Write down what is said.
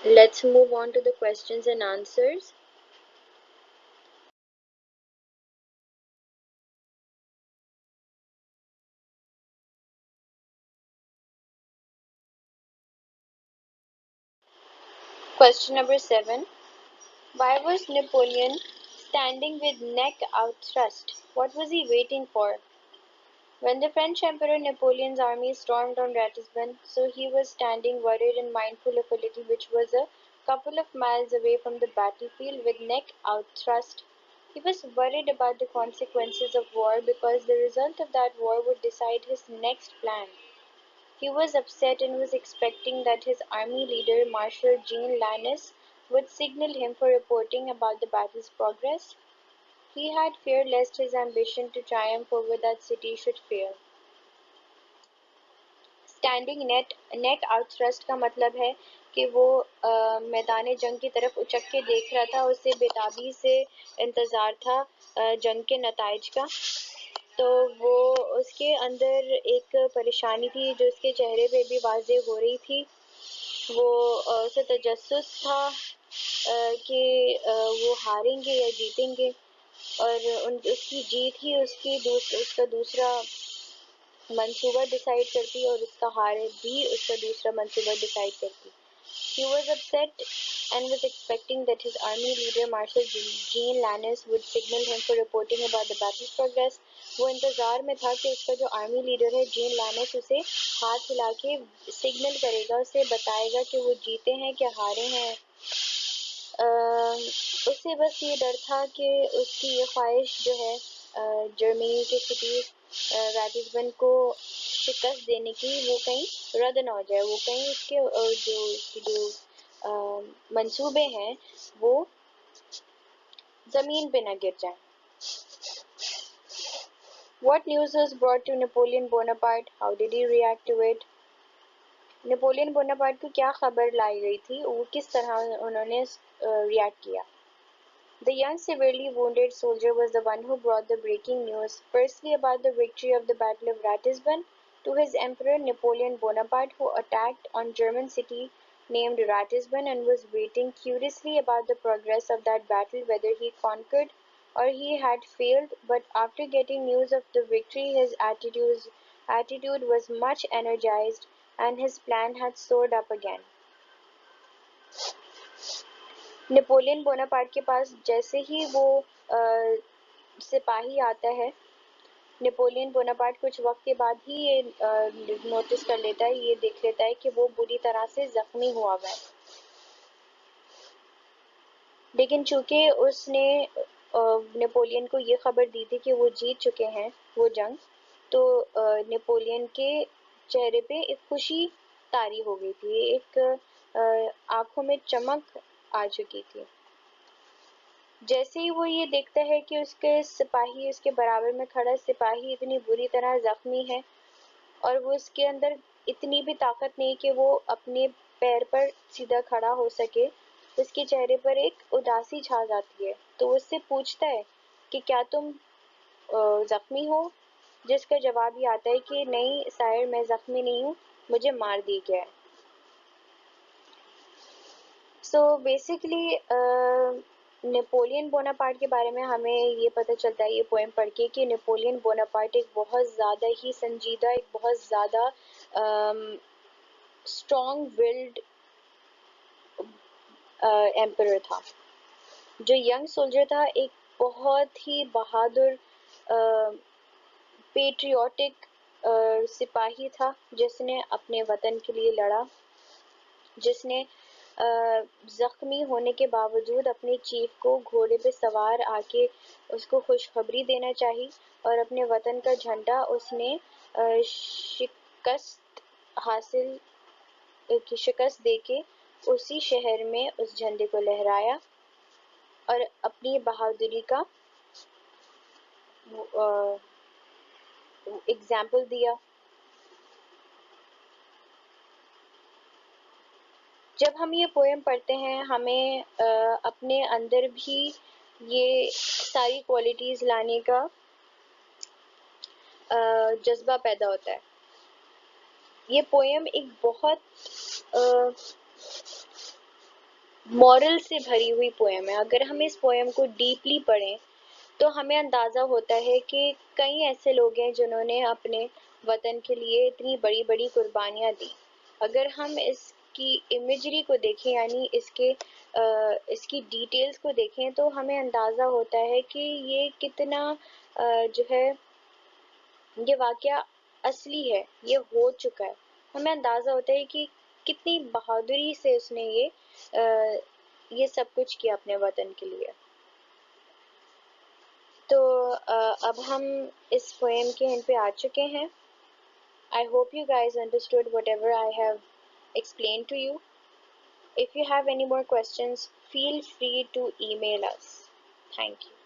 Let's move on to the questions and answers. Question number 7. Why was Napoleon standing with neck outthrust? What was he waiting for? When the French Emperor Napoleon's army stormed on Ratisbon, so he was standing worried and mindful of a little which was a couple of miles away from the battlefield with neck outthrust. He was worried about the consequences of war because the result of that war would decide his next plan. He was upset and was expecting that his army leader, Marshal Jean Lannes, would signal him for reporting about the battle's progress. He had fear lest his ambition to triumph over that city should fail. Standing neck outthrust का मतलब है कि वो मैदान जंग की तरफ उचक के देख रहा था, उसे बेताबी से इंतज़ार था जंग के नताइज का। तो वो उसके अंदर एक परेशानी थी जो उसके चेहरे पे भी वाज़ेह हो रही थी। वो उसे तजस्सुस था कि वो हारेंगे या जीतेंगे, और उसकी जीत ही उसका दूसरा मंसूबा डिसाइड करती और उसका हार भी उसका दूसरा मंसूबा डिसाइड करती। He was upset and was expecting that his army leader Marshal Jean Lannes would signal him for reporting about the battle's progress. वो इंतज़ार में था कि उसका जो आर्मी लीडर है जीन लानेस उसे हाथ हिला के सिग्नल करेगा, उसे बताएगा कि वो जीते हैं क्या हारे हैं। उसे बस ये डर था कि उसकी ये ख्वाहिश जो है जर्मनी के सिटी राटिसबन को शिकस्त देने की, वो कहीं रद्द ना हो जाए, वो कहीं उसके जो मंसूबे हैं वो ज़मीन पे ना गिर जाएं। What news was brought to Napoleon Bonaparte? How did he react to it? Napoleon Bonaparte को क्या खबर लाई गई थी, वो किस तरह उन्होंने रिएक्ट किया? The young severely wounded soldier was the one who brought the breaking news, firstly about the victory of the Battle of Ratisbon, to his Emperor Napoleon Bonaparte, who attacked on German city named Ratisbon and was waiting curiously about the progress of that battle, whether he conquered or he had failed. But after getting news of the victory, his attitude was much energized and his plan had soared up again. Napoleon Bonaparte के पास जैसे ही वो सिपाही आता है, Napoleon Bonaparte कुछ वक्त के बाद ही ये नोटिस कर लेता है, ये देख लेता है कि वो बुरी तरह से जख्मी हुआ है। लेकिन चूंकि उसने नेपोलियन को ये खबर दी थी कि वो जीत चुके हैं वो जंग, तो नेपोलियन के चेहरे पे एक खुशी तारी हो गई थी, एक आंखों में चमक आ चुकी थी। जैसे ही वो ये देखता है कि उसके बराबर में खड़ा सिपाही इतनी बुरी तरह जख्मी है और वो उसके अंदर इतनी भी ताकत नहीं कि वो अपने पैर पर सीधा खड़ा हो सके, उसके चेहरे पर एक उदासी छा जाती है। तो उससे पूछता है कि क्या तुम जख्मी हो, जिसका जवाब ये आता है कि नहीं सायर, मैं जख्मी नहीं हूँ, मुझे मार दिया गया है। सो बेसिकली नेपोलियन बोनापार्ट के बारे में हमें ये पता चलता है ये पोएम पढ़ के कि नेपोलियन बोनापार्ट एक बहुत ज़्यादा ही संजीदा, एक बहुत ज़्यादा स्ट्रॉन्ग विल्ड एम्परर था। जो यंग सोल्जर था एक बहुत ही बहादुर पेट्रियोटिक सिपाही था, जिसने अपने वतन के लिए लड़ा, जिसने ज़ख्मी होने के बावजूद अपने चीफ को घोड़े पे सवार आके उसको खुशखबरी देना चाहिए और अपने वतन का झंडा उसने शिकस्त देके उसी शहर में उस झंडे को लहराया और अपनी बहादुरी का एग्जाम्पल दिया। जब हम ये पोएम पढ़ते हैं हमें अपने अंदर भी ये सारी क्वालिटीज़ लाने का जज्बा पैदा होता है। ये पोएम एक बहुत मॉरल से भरी हुई पोएम है। अगर हम इस पोएम को डीपली पढ़ें तो हमें अंदाज़ा होता है कि कई ऐसे लोग हैं जिन्होंने अपने वतन के लिए इतनी बड़ी बड़ी कुर्बानियाँ दी। अगर हम इसकी इमेजरी को देखें, यानी इसकी डिटेल्स को देखें, तो हमें अंदाज़ा होता है कि ये कितना जो है ये वाक़या असली है, ये हो चुका है। हमें अंदाज़ा होता है कि कितनी बहादुरी से उसने ये सब कुछ किया अपने वतन के लिए। तो अब हम इस पोएम के एंड पे आ चुके हैं। I hope you guys understood whatever I have explained to you. If you have any more questions, feel free to email us. Thank you.